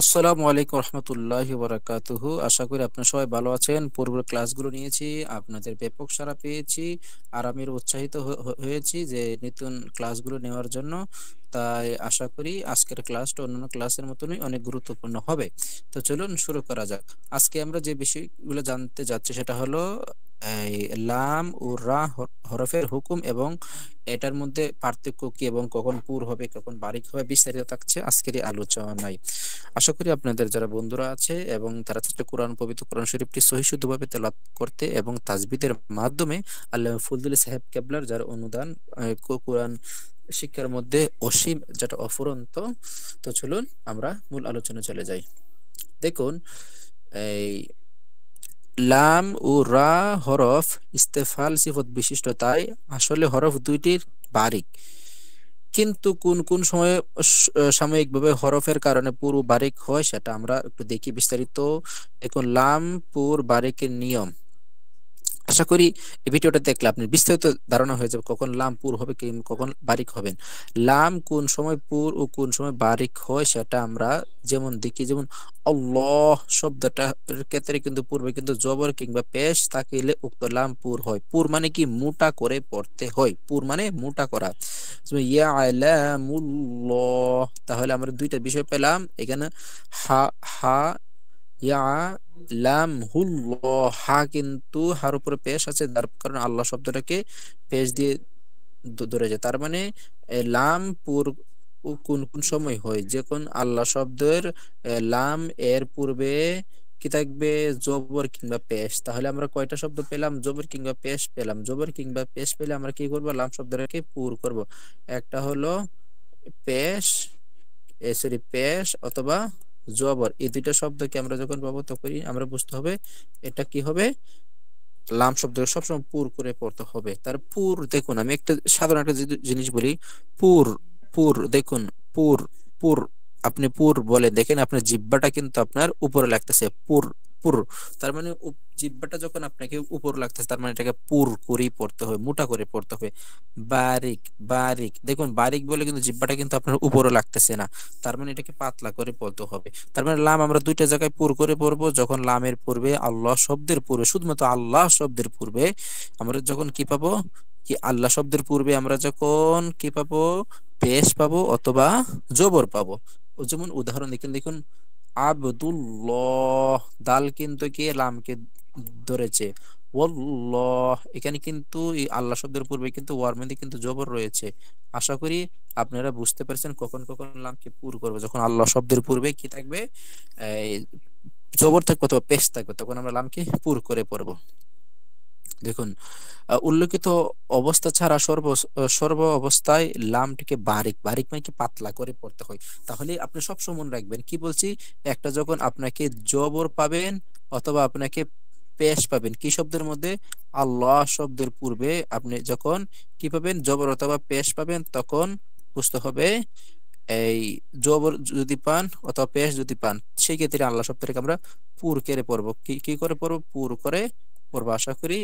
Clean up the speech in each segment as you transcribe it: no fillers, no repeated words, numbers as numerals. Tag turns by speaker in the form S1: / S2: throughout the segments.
S1: আসসালামু আলাইকুম রহমতুল্লাহি বারাকাতুহু। আশা করি আপনারা সবাই ভালো আছেন। পূর্বের ক্লাসগুলো নিয়েছি, আপনাদের ব্যাপক সাড়া পেয়েছি, আর আমি উৎসাহিত হয়েছি যে নতুন ক্লাসগুলো নেওয়ার জন্য। তাই আশা করি আজকের ক্লাসটা অন্যান্য ক্লাসের মতনই অনেক গুরুত্বপূর্ণ হবে। তো চলুন শুরু করা যাক। আজকে আমরা যে বিষয়গুলো জানতে যাচ্ছি সেটা হলো এই লাম ও রা হরফের হুকুম এবং এটার মধ্যে পার্থক্য কি এবং কখন পুর হবে কখন বারিক হবে বিস্তারিত থাকছে আজকের এই আলোচনায়। আশা করি আপনাদের যারা বন্ধুরা আছে এবং তারা চেষ্টা কোরআন পবিত্র কোরআন শরীফটি সহি শুদ্ধভাবে তেলাওয়াত করতে এবং তাজবিদের মাধ্যমে আল্লাহ ফুলদুল সাহেব কেবলার যার অনুদান কোরআন শিক্ষার মধ্যে অসীম, যেটা অফুরন্ত। তো চলুন আমরা মূল আলোচনা চলে যাই। দেখুন, এই লাম ও রা হরফ ইস্তেফাল সিফত বিশিষ্ট, তাই আসলে হরফ দুইটির বারিক, কিন্তু কোন কোন সময়ে সাময়িকভাবে হরফের কারণে পুরো বারিক হয় সেটা আমরা একটু দেখি বিস্তারিত। এখন লাম পুর বারিকের নিয়ম, আশা করি এই ভিডিওটা দেখলে আপনি বিস্তারিত ধারণা হয়ে যাবে কখন লাম পুর হবে কি কখন বারিক হবেন। লাম কোন সময় পুর ও কোন সময় বারিক হয় সেটা আমরা যেমন দেখি, যেমন আল্লাহ শব্দটা ক্ষেত্রে কিন্তু পূর্বে কিন্তু জবর কিংবা পেশ থাকলে উক্ত লাম পুর হয়। পুর মানে কি মোটা করে পড়তে হয়, পুর মানে মোটা করা। যেমন ইয়ালামুল্লাহ, তাহলে আমরা দুইটা বিষয় পেলাম এখানে। হা হা ইয়া লাম হুল্লাহ, হা কিন্তু হার উপরে পেশ আছে, যার কারণে আল্লাহ শব্দটাকে পেশ দিয়ে ধরে যায়। তার মানে লাম পুর কোন কোন সময় হয়, যখন আল্লাহ শব্দের লাম এর পূর্বে কি থাকবে, জবর কিংবা পেশ। তাহলে আমরা কয়টা শব্দ পেলাম, জবর কিংবা পেশ পেলাম। জবর কিংবা পেশ পেলে আমরা কি করব, লাম শব্দটাকে পুর করব। একটা হলো পেশ, সরি পেশ অথবা জবর, এই দুইটা শব্দকে আমরা যখন পাবো তখনই আমরা বুঝতে হবে এটা কি হবে, লাম শব্দ সবসময় পুর করে পড়তে হবে। তার পুর দেখুন, আমি একটা সাধারণ একটা জিনিস বলি। পুর, পুর দেখুন, পুর, পুর, আপনি পুর বলে দেখেন আপনার জিহ্বাটা কিন্তু আপনার উপরে লাগতেছে, পুর, পুর। তার মানে জিহ্বাটা যখন আপনাকে উপরে লাগতেছে তার মানে এটাকে পুর করেই পড়তে হবে, মোটা করে পড়তে হবে। বারিক, বারিক দেখুন, বারিক বলে কিন্তু জিহ্বাটা কিন্তু আপনার উপরে লাগতেছে না, তার মানে এটাকে পাতলা করে পড়তে হবে। তার মানে লাম আমরা দুইটা জায়গায় পুর করে পড়বো, যখন লামের পূর্বে আল্লাহ শব্দের পূর্বে, শুধুমাত্র আল্লাহ শব্দের পূর্বে আমরা যখন কি পাবো, কি আল্লাহ শব্দের পূর্বে আমরা যখন কি পাবো, পেশ পাবো অথবা জবর পাবো। ও যেমন উদাহরণ দেখুন, দেখুন আবদুল্লাহ, দাল কিন্তু কি লামকে ধরেছে। ওয়াল্লাহ, এখানে কিন্তু এই আল্লাহ শব্দের পূর্বে কিন্তু ওয়ার মধ্যে কিন্তু জবর রয়েছে। আশা করি আপনারা বুঝতে পারছেন কখন কখন লামকে পুর করবে, যখন আল্লাহ শব্দের পূর্বে কি থাকবে, এই জবর থাকবে অথবা পেশ থাকবে, তখন আমরা লামকে পুর করে পড়বো। দেখুন, উল্লেখিত অবস্থা ছাড়া সর্ব অবস্থায় লামটিকে বারিক, বারিক মানে কি পাতলা করে পড়তে হয়। তাহলে আপনি সবসময় মনে রাখবেন কি বলছি, একটা যখন আপনাকে জবর পাবেন অথবা আপনাকে পেশ পাবেন কি শব্দের মধ্যে, আল্লাহ শব্দের পূর্বে আপনি যখন কি পাবেন, জবর অথবা পেশ পাবেন, তখন বুঝতে হবে এই জবর যদি পান অথবা পেশ যদি পান, সেই ক্ষেত্রে আল্লাহ শব্দটাকে আমরা পুর করে পড়বো। কি কি করে পড়বো, পুর করে পড়বো। আশা করি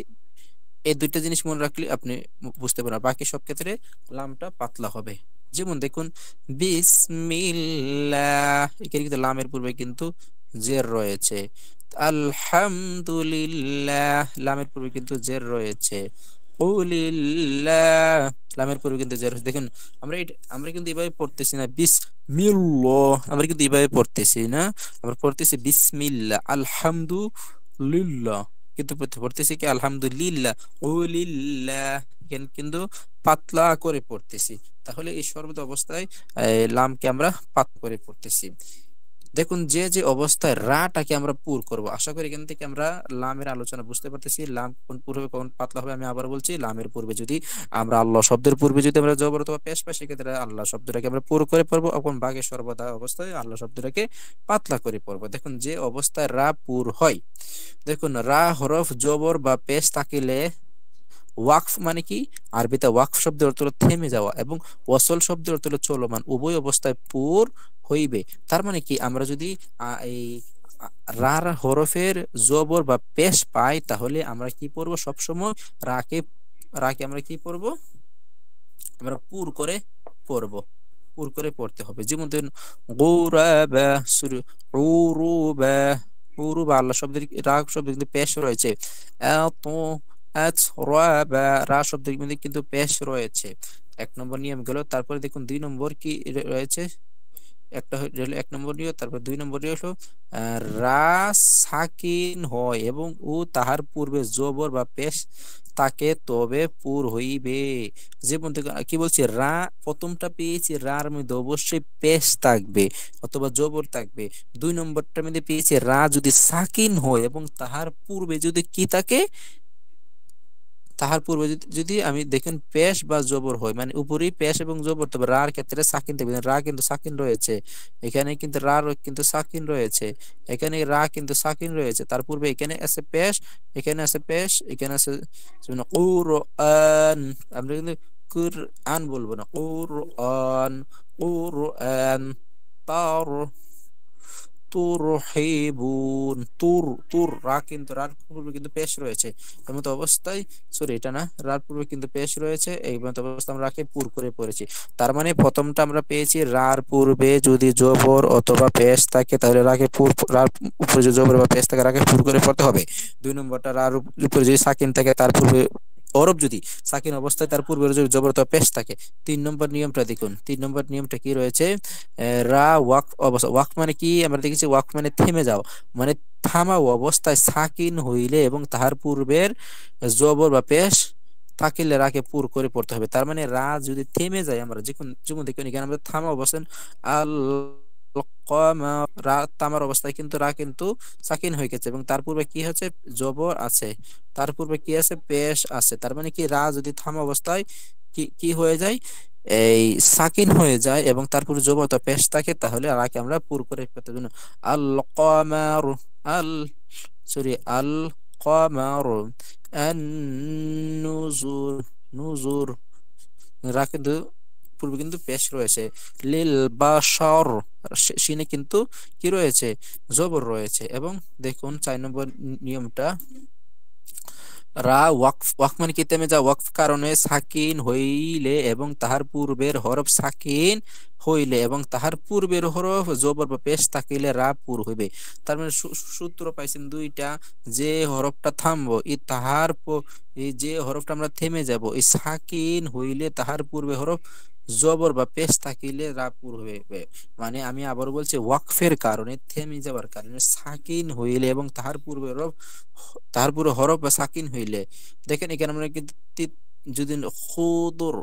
S1: এই দুইটা জিনিস মনে রাখলে আপনি বুঝতে পারবেন, বাকি সব ক্ষেত্রে লামটা পাতলা হবে। যেমন দেখুন বিসমিল্লাহ, এখানে কিন্তু লামের পূর্বে কিন্তু জের রয়েছে। আলহামদুলিল্লাহ, লামের পূর্বে কিন্তু জের রয়েছে। কুলিল্লাহ, লামের পূর্বে কিন্তু জের রয়েছে। দেখুন আমরা কিন্তু এভাবে পড়তেছি না বিসমিল্লাহ, আমরা কিন্তু এভাবে পড়তেছি না, আমরা পড়তেছি বিসমিল্লাহ আলহামদুলিল্লাহ, কিন্তু পড়তেছি কি আলহামদুলিল্লাহ ওলিল্লাহ, কিন্তু পাতলা করে পড়তেছি। তাহলে এই সর্বদা অবস্থায় লামকে আমরা পাতলা করে পড়তেছি। দেখুন যে যে অবস্থায় রাটাকে আমরা পুর করব, আশা করি এখান থেকে আমরা লামের আলোচনা বুঝতে পারতেছি। লাম কোন পুর হবে কোন পাতলা হবে, আমি আবার বলছি, লামের পূর্বে যদি আমরা আল্লাহ শব্দের পূর্বে যদি আমরা জবর অথবা পেশ পাই, সেক্ষেত্রে আল্লাহ শব্দটাকে আমরা পুর করে পড়বো, এবং বাকি সর্বদা অবস্থায় আল্লাহ শব্দটাকে পাতলা করে পড়বো। দেখুন যে অবস্থায় রা পুর হয়, দেখুন রা হরফ জবর বা পেশ থাকিলে, ওয়াকফ মানে কি, আরবিতে ওয়াকফ শব্দের অর্থ হলো থেমে যাওয়া, এবং ওয়াসল শব্দের অর্থ হলো চলমান, উভয় অবস্থায় পুর হইবে। তার মানে কি আমরা যদি এই রার হরফের জবর বা পেশ পাই, তাহলে আমরা কি পড়বো, সবসময় রাকে, রাকে আমরা কি পড়বো, আমরা পুর করে পড়বো, পুর করে পড়তে হবে। যেমন ধরুন গৌরাবা, শুরু উরুবা, উরুবা আল্লাহ শব্দের রা শব্দের কিন্তু পেশ রয়েছে। এত এত রাবা, রা শব্দের মধ্যে কিন্তু পেশ রয়েছে। এক নম্বর নিয়ম গেল। তারপরে দেখুন 2 নম্বর কি রয়েছে। একটা হলো 1 নম্বর নিয়ম, তারপর 2 নম্বর হলো রা সাকিন হয় এবং ও তাহার পূর্বে জবর বা পেশ তাকে তবে পুর হইবে। যেমন দেখুন কি বলছি, রা প্রথমটা পেয়েছি, রার মধ্যে অবশ্যই পেশ থাকবে অথবা জবর থাকবে। 2 নম্বরটার মধ্যে পেয়েছি রা যদি সাকিন হয় এবং তাহার পূর্বে যদি কি থাকে, তাহার পূর্বে যদি আমি দেখেন পেশ বা জবর হয়, মানে উপরেই পেশ এবং জবর, তবে রার ক্ষেত্রে সাকিন থাকবে। রা কিন্তু সাকিন রয়েছে এখানে, কিন্তু রা কিন্তু সাকিন রয়েছে এখানে, রা কিন্তু সাকিন রয়েছে। তার পূর্বে এখানে আছে পেশ, এখানে আছে পেশ, এখানে আছে যেমন কুরআন, আমরা কিন্তু কুরআন বলবো না, কুরআন, কুরআন। তার তুরহিবুন, তুর তুর, রা কিন্তু রার পূর্বে কিন্তু পেশ রয়েছে। এর মতো অবস্থায়, সরি এটা না, রার পূর্বে কিন্তু পেশ রয়েছে, এই মতো অবস্থা আমরা রাকে পুর করে পড়েছি। তার মানে প্রথমটা আমরা পেয়েছি রার পূর্বে যদি জবর অথবা পেশ থাকে তাহলে রাকে পুর, রার উপরে যদি জবর বা পেশ থাকে রাকে পুর করে পড়তে হবে। 2 নম্বরটা রার উপরে যদি সাকিন থাকে তার পূর্বে অরব, যদি সাকিন অবস্থায় তার পূর্বে যদি জবর অথবা পেশ থাকে। 3 নম্বর নিয়মটা দেখুন, 3 নম্বর নিয়মটা কি রয়েছে। রা ওয়াক অবস্থা, ওয়াক মানে কি আমরা দেখেছি, ওয়াক মানে থেমে যাও, মানে থামা অবস্থায় সাকিন হইলে এবং তাহার পূর্বের জবর বা পেশ থাকিলে রাকে পুর করে পড়তে হবে। তার মানে রা যদি থেমে যায়, আমরা যেমন দেখুন এখানে আমরা থামা অবস্থান আল রা তামার অবস্থায় কিন্তু রা কিন্তু সাকিন হয়ে গেছে এবং তার পূর্বে কি হচ্ছে, জবর আছে, তার পূর্বে কি আছে, পেশ আছে। তার মানে কি রা যদি থামা অবস্থায় কি কি হয়ে যায়, এই সাকিন হয়ে যায় এবং তারপর জবর তো পেশ থাকে, তাহলে রাকে আমরা পুর করে পেতে জন্য আল কমার, আল সরি আল কমার, আন নুজুর, নুজুর, রা কিন্তু পূর্বে কিন্তু পেশ রয়েছে। লিল বাশর, সিনে কিন্তু কি রয়েছে, জবর রয়েছে। এবং দেখুন 4 নম্বর নিয়মটা, রা ওয়াকফ, ওয়াকফ মানে কি থেমে যাওয়া, ওয়াকফ কারণে সাকিন হইলে এবং তাহার পূর্বের হরফ সাকিন হইলে এবং তাহার পূর্বের হরফ জবর বা পেশ থাকিলে রা পুর হইবে। তার মানে সূত্র পাইছেন দুইটা, যে হরফটা থামবো এই তাহার এই যে হরফটা আমরা থেমে যাব, এই সাকিন হইলে তাহার পূর্বে হরফ জবর বা পেশ থাকিলে রা পুর হইবে। মানে আমি আবার বলছি, ওয়াকফের কারণে থেমে যাওয়ার কারণে সাকিন হইলে এবং তাহার পূর্বে হরফ, তাহার পুরো হরফ বা সাকিন হইলে, দেখেন এখানে আমরা কিন্তু যদি খুদুর,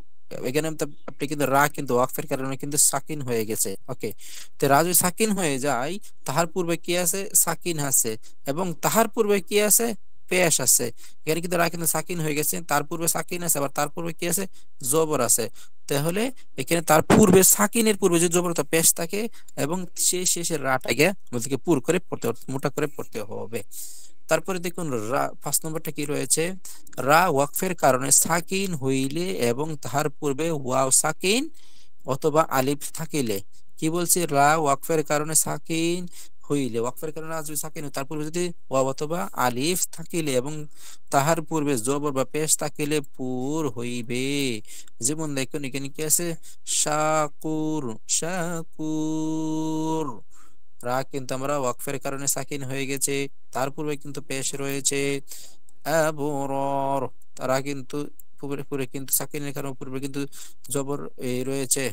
S1: এখানে আপনি কিন্তু রা কিন্তু ওয়াকফের কারণে কিন্তু সাকিন হয়ে গেছে। ওকে, তো রা যদি সাকিন হয়ে যায়, তাহার পূর্বে কি আছে, সাকিন আছে এবং তাহার পূর্বে কি আছে, পেশ আছে। এখানে কিন্তু রা কিন্তু সাকিন হয়ে গেছে, তার পূর্বে সাকিন আছে, আবার তার পূর্বে কি আছে, জবর আছে। তাহলে এখানে তার পূর্বে সাকিনের পূর্বে যদি জবর অথবা পেশ থাকে এবং সেই শেষের রাটাকে আমাদেরকে পুর করে পড়তে, মোটা করে পড়তে হবে। তারপরে দেখুন রা 5 নম্বরটা কি রয়েছে, রা ওয়াকফের কারণে সাকিন হইলে এবং তাহার পূর্বে ওয়াও সাকিন অথবা আলিফ থাকিলে। কি বলছি, রা ওয়াকফের কারণে সাকিন হইলে, ওয়াকফের কারণে যদি সাকিন হয়, তার পূর্বে যদি ওয়াও অথবা আলিফ থাকিলে এবং তাহার পূর্বে জবর বা পেশ থাকিলে পুর হইবে। যেমন দেখুন এখানে কি আছে, শাকুর, শাকুর, রা কিন্তু আমরা ওয়াকফের কারণে সাকিন হয়ে গেছে, তার পূর্বে কিন্তু পেশ রয়েছে। আবরর, তারা কিন্তু পূর্বে পূর্বে কিন্তু সাকিনের কারণে পূর্বে কিন্তু জবর রয়েছে,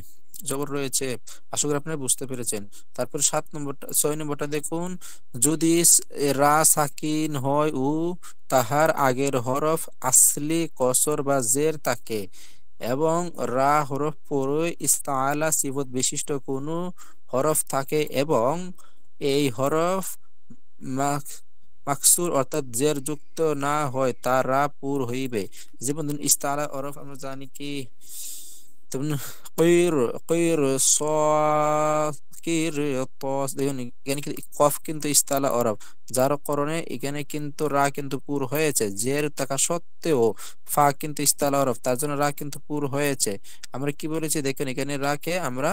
S1: জবর রয়েছে। আশা করি আপনারা বুঝতে পেরেছেন। তারপর 7 নম্বরটা 6 নম্বরটা দেখুন, যদি রা সাকিন হয় ও তাহার আগের হরফ আসলি কসর বা জের থাকে এবং রা হরফ পরে ইস্তাআলা সিফত বিশিষ্ট কোনো হরফ থাকে এবং এই হরফ মাকসুর অর্থাৎ জের যুক্ত না হয়, তা রা পুর হইবে। যেমন ধরুন ইস্তাআলা হরফ আমরা জানি কি, তেমন কইর, কইর সাকির তস, দেখুন এখানে কিন্তু কফ কিন্তু ইস্তাআলা হরফ, যার কারণে এখানে কিন্তু রা কিন্তু পুর হয়েছে, জের থাকা সত্ত্বেও ফা কিন্তু ইস্তাআলা হরফ, তার জন্য রা কিন্তু পুর হয়েছে। আমরা কি বলেছি দেখুন, এখানে রাকে আমরা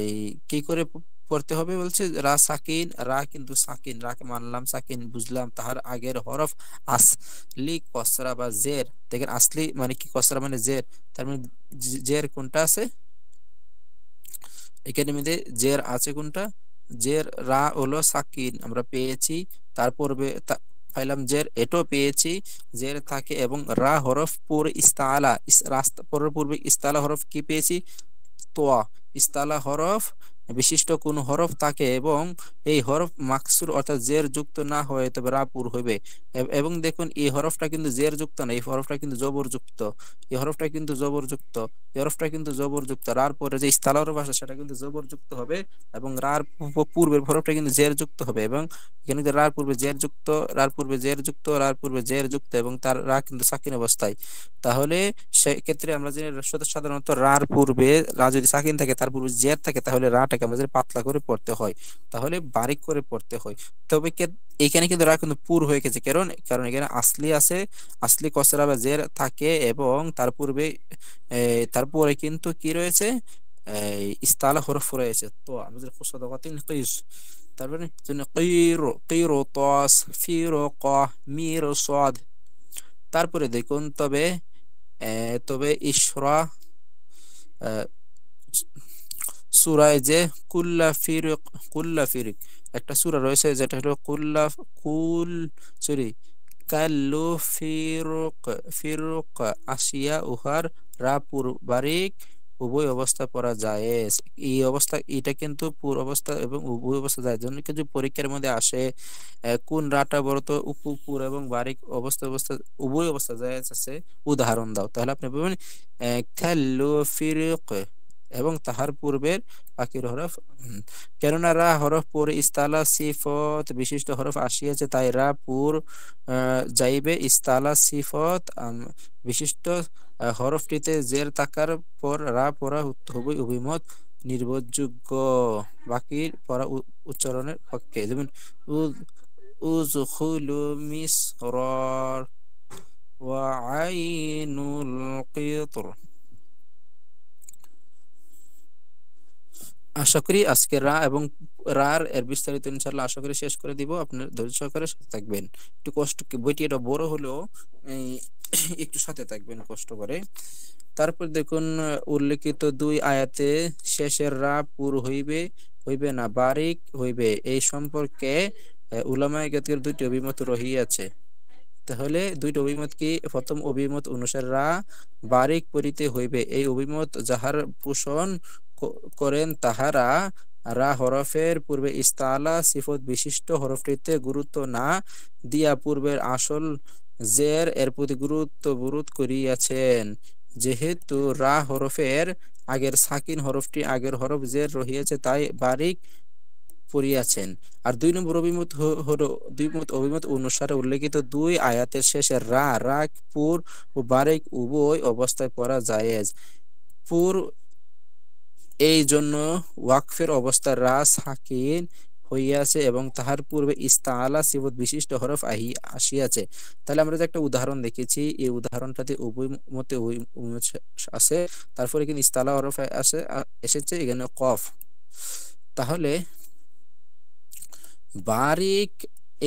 S1: এই কি করে পড়তে হবে বলছে, রা সাকিন, রা কিন্তু সাকিন, রাকে মানলাম সাকিন বুঝলাম, তাহার আগের হরফ আসলি কসরা বা জের, দেখেন আসলি মানে কি, কসরা মানে জের, তার মানে জের কোনটা আছে, এখানে মধ্যে জের আছে কোনটা, জের রা হলো সাকিন আমরা পেয়েছি, তারপরে পাইলাম জের এটো পেয়েছি, জের থাকে এবং রা হরফ পূর্বে ইস্তালা রাস্তা পূর্বে ইস্তালা হরফ কি পেয়েছি, তোয়া। ইস্তালা হরফ বিশিষ্ট কোন হরফ থাকে এবং এই হরফ মাকসুর অর্থাৎ জের যুক্ত না হয় তবে রাপুর হবে। এবং দেখুন এই হরফটা কিন্তু জের যুক্ত না, এই হরফটা কিন্তু জবর যুক্ত, এই হরফটা কিন্তু জবর যুক্ত, এই হরফটা কিন্তু জবর যুক্ত। রার পরে যে ইস্তালা হরফ আসে সেটা কিন্তু জবর যুক্ত হবে এবং রার পূর্বের হরফটা কিন্তু জের যুক্ত হবে। এবং এখানে যে রার পূর্বে জের যুক্ত, রার পূর্বে জের যুক্ত, রার পূর্বে জের যুক্ত এবং তার রা কিন্তু সাকিন অবস্থায়। তাহলে সেক্ষেত্রে আমরা যে সাধারণত রার পূর্বে রা যদি সাকিন থাকে তার পূর্বে জের থাকে তাহলে রাটাকে আমাদের পাতলা করে পড়তে হয়, তাহলে বারিক করে পড়তে হয়। তবে এখানে কিন্তু রা কিন্তু পুর হয়ে গেছে, কারণ কারণ এখানে আসলি আছে, আসলি কসরা বা জের থাকে এবং তার পূর্বে তারপরে কিন্তু কি রয়েছে, ইস্তালা হরফ রয়েছে। তো আমাদের খুসাদাকাতিন কিস, তারপরে জন্য কিরো কিরো তস ফিরো কহ মির সদ। তারপরে দেখুন তবে ইশরা সূরায় যে কুল্লা ফিরিক একটা সূরা রয়েছে যেটা হলো কুল সরি কাল্লু ফিরুক আসিয়া উহার রাপুর বারিক উভয় অবস্থা পড়া যায়। এই অবস্থা এটা কিন্তু পুর অবস্থা এবং উভয় অবস্থা যায়, জন্য কিছু পরীক্ষার মধ্যে আসে কোন রাটা বড় তো পুর এবং বারিক অবস্থা উভয় অবস্থা যায় আছে, উদাহরণ দাও। তাহলে আপনি বলবেন কাল্লু ফিরুক এবং তাহার পূর্বের বাকির হরফ কেননা রা হরফ পরে ইস্তালা সিফত বিশিষ্ট হরফ আসিয়াছে তাই রা পুর যাইবে ইস্তালা সিফত বিশিষ্ট হরফটিতে জের তাকার পর রা পড়া খুবই অভিমত নির্ভরযোগ্য বাকির পড়া উচ্চারণের পক্ষে। যেমন উযখুলু মিসর ওয়া আইনুল কিতর। আশা করি আজকে রা এবং রার এর বিস্তারিত ইনশাআল্লাহ আশা করি শেষ করে দিব, আপনার ধৈর্য সহকারে সাথে থাকবেন। একটু কষ্ট বইটি এটা বড় হলেও এই একটু সাথে থাকবেন কষ্ট করে। তারপর দেখুন উল্লেখিত দুই আয়াতে শেষের রা পুর হইবে হইবে না বারিক হইবে এই সম্পর্কে উলামায়ে কেরামের দুইটি অভিমত রহিয়াছে। তাহলে দুইটা অভিমত কি, প্রথম অভিমত অনুসারে রা বারিক পড়িতে হইবে, এই অভিমত যাহার পোষণ করেন তাহারা রা হরফের পূর্বে ইস্তালা সিফত বিশিষ্ট হরফটিতে গুরুত্ব না দিয়া পূর্বের আসল জের এর প্রতি গুরুত্ব বোরোধ করিয়াছেন। যেহেতু রা হরফের আগের সাকিন হরফটি আগের হরফ জের রহিয়াছে তাই বারিক পড়িয়াছেন। আর দুই নম্বর অভিমত হলো অভিমত অনুসারে উল্লেখিত দুই আয়াতের শেষে রা রাগ পুর ও বারিক উভয় অবস্থায় পড়া জায়েজ। পুর এই জন্য ওয়াকফের অবস্থা রা সাকিন হইয়াছে এবং তাহার পূর্বে ইস্তাআলা সিফত বিশিষ্ট হরফ আসিয়াছে। তাহলে আমরা যে একটা উদাহরণ দেখেছি এই উদাহরণটাতে উভয় মতে আছে, তারপরে কিন্তু ইস্তাআলা হরফ এসেছে এখানে কফ। তাহলে বারিক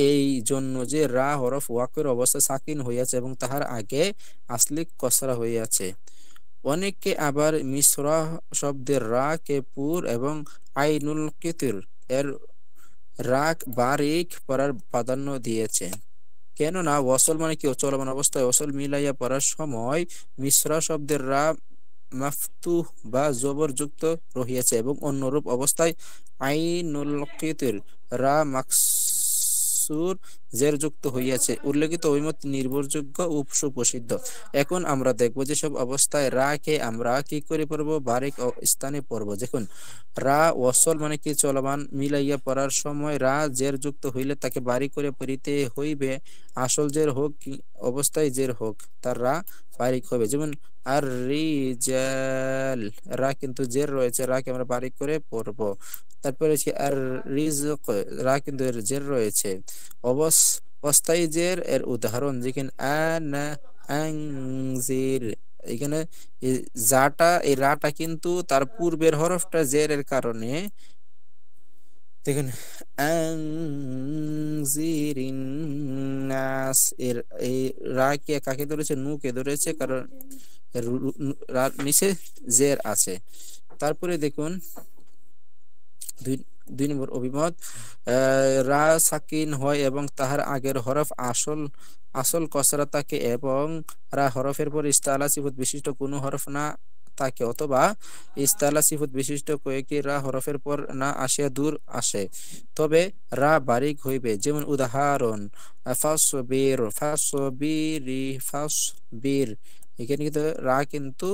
S1: এই জন্য যে রা হরফ ওয়াকের অবস্থা সাকিন হইয়াছে এবং তাহার আগে আসলি কসরা হইয়াছে। অনেকে আবার মিসরা শব্দের রা কে পুর এবং আইনুল কিতির এর রাগ বারিক পড়ার প্রাধান্য দিয়েছে, কেননা ওয়াসল মানে কি চলমান অবস্থায় ওয়াসল মিলাইয়া পড়ার সময় মিসরা শব্দের রা মাফতুহ বা জবর যুক্ত রহিয়াছে এবং অন্যরূপ অবস্থায় আইনুল কিতির রা মাকসুর জের যুক্ত হইয়াছে। উল্লেখিত অভিমত নির্ভরযোগ্য ও সুপ্রসিদ্ধ। এখন আমরা দেখব যে সব অবস্থায় রা কে আমরা কি করে পড়ব, বারিক স্থানে পড়ব। দেখুন রা ওয়াসল মানে কি চলমান মিলাইয়া পড়ার সময় রা জের যুক্ত হইলে তাকে বারিক করে পড়িতে হইবে, আসল জের হোক অবস্থায় জের হোক তার রা বারিক হবে। যেমন আর রিজাল রা কিন্তু জের রয়েছে, রা কে আমরা বারিক করে পড়ব। তারপরে আর রিজক রা কিন্তু এর জের রয়েছে। অস্থায়ী জের এর উদাহরণ যেখানে আনা আনজির, এখানে জাটা এই রাটা কিন্তু তার পূর্বের হরফটা জের এর কারণে দেখুন আনজিরিন নাস এর এই রা কে কাকে ধরেছে, নু কে ধরেছে, কারণ নিচে জের আছে। তারপরে দেখুন 2 নম্বর অভিমত, রা সাকিন হয় এবং তাহার আগের হরফ আসল আসল কসরা থাকে এবং রা হরফের পর ইস্তালা সিফত বিশিষ্ট কোনো হরফ না থাকে, অথবা ইস্তালা সিফত বিশিষ্ট কয়েকটি রা হরফের পর না আসিয়া দূর আসে, তবে রা বারিক হইবে। যেমন উদাহরণ, ফাসবির ফাসবিরি ফাসবির, এখানে কিন্তু রা কিন্তু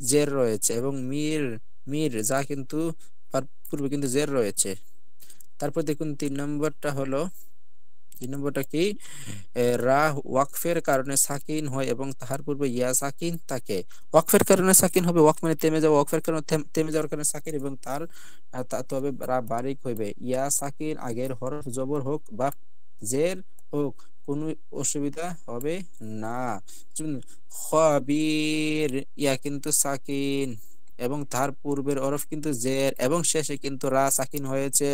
S1: জের রয়েছে, এবং মির মির যা কিন্তু পূর্বে কিন্তু জের রয়েছে। তারপর দেখুন 3 নম্বরটা হলো, 3 নম্বরটা কি, রা ওয়াকফের কারণে সাকিন হয় এবং তাহার পূর্বে ইয়া সাকিন থাকে। ওয়াকফের কারণে সাকিন হবে, ওয়াকফ মানে থেমে যাওয়া, ওয়াকফের কারণে থেমে যাওয়ার কারণে সাকিন, এবং তার তবে রা বারিক হইবে। ইয়া সাকিন আগের হরফ জবর হোক বা জের হোক, কোনো অসুবিধা হবে না। যেমন খবির, ইয়া কিন্তু সাকিন এবং তার পূর্বের হরফ কিন্তু জের এবং শেষে কিন্তু রা সাকিন হয়েছে।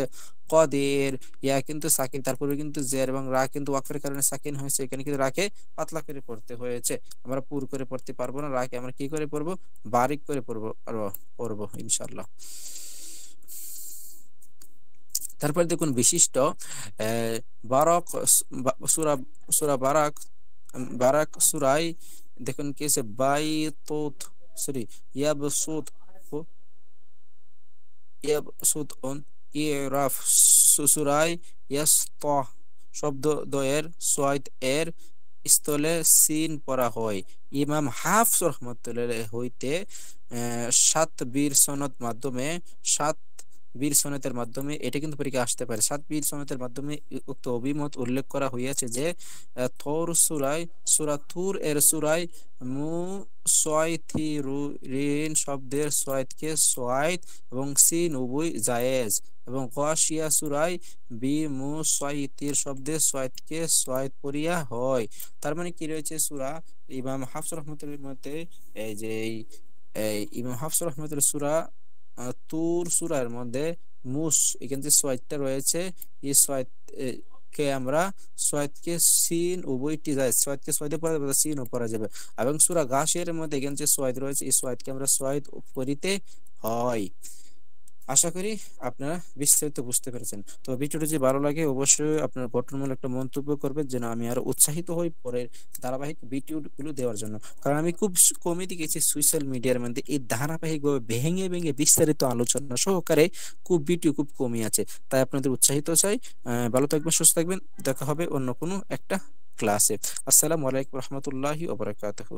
S1: কদির, ইয়া কিন্তু সাকিন, তারপরে কিন্তু জের এবং রা কিন্তু ওয়াকফের কারণে সাকিন হয়েছে, এখানে কিন্তু রাকে পাতলা করে পড়তে হয়েছে। আমরা পুর করে পড়তে পারবো না, রাকে আমরা কি করে পড়বো, বারিক করে পড়বো ইনশাআল্লাহ। তারপর দেখুন বিশিষ্ট বারক সূরা, বারাক, বারাক সূরায় দেখুন কি আছে, বাইতুত, সরি ইয়াবসুত, ইয়াবসুত অন, ইরাফ সূরায় ইয়াসতা শব্দ দ্বয়ের সোয়াইত এর স্থলে সিন পড়া হয়। ইমাম হাফস রহমতুল্লাহ হইতে 7 বীর সনদ মাধ্যমে, 7 বীর সনদের মাধ্যমে, এটা কিন্তু পরীক্ষা আসতে পারে, 7 বীর সনদের মাধ্যমে উক্ত অভিমত উল্লেখ করা হইয়াছে যে থর সূরায়, সূরা তুর এর সূরায় মুসাইথিরিন শব্দের সোয়াইতকে সোয়াইত এবং সিন উভয় জায়েজ, এবং গাশিয়া সূরায় বি মুসাইতির শব্দের সোয়াইতকে সোয়াইত পড়িয়া হয়। তার মানে কি রয়েছে, সূরা ইমাম হাফস রহমতুল্লাহর মতে, এই যে এই ইমাম হাফস রহমতুল্লাহ সূরা তুর সূরার মধ্যে এখান থেকে সোয়াইতটা রয়েছে, এই সোয়াইত কে আমরা সোয়াইতকে সিন উভয়টি যায়, সোয়াইতকে সোয়াইতে পড়া যাবে, সিন ও পড়া যাবে। এবং সূরা গাশিয়ার মধ্যে এখানে যে সোয়াইত রয়েছে, এই সোয়াইতকে আমরা সোয়াইত পড়িতে হয়। আশা করি আপনারা বিস্তারিত বুঝতে পেরেছেন। তো ভিডিওটি যদি ভালো লাগে অবশ্যই আপনার গঠনমূলক একটা মন্তব্য করবেন, যেন আমি আরো উৎসাহিত হই পরের ধারাবাহিক ভিডিওগুলো দেওয়ার জন্য। কারণ আমি খুব কমই দেখেছি সোশ্যাল মিডিয়ার মধ্যে এই ধারাবাহিকভাবে ভেঙে ভেঙে বিস্তারিত আলোচনা সহকারে খুব ভিডিও খুব কমই আছে। তাই আপনাদের উৎসাহিত চাই। ভালো থাকবেন, সুস্থ থাকবেন, দেখা হবে অন্য কোনো একটা ক্লাসে। আসসালামু আলাইকুম রহমতুল্লাহি ওয়া বারাকাতুহু।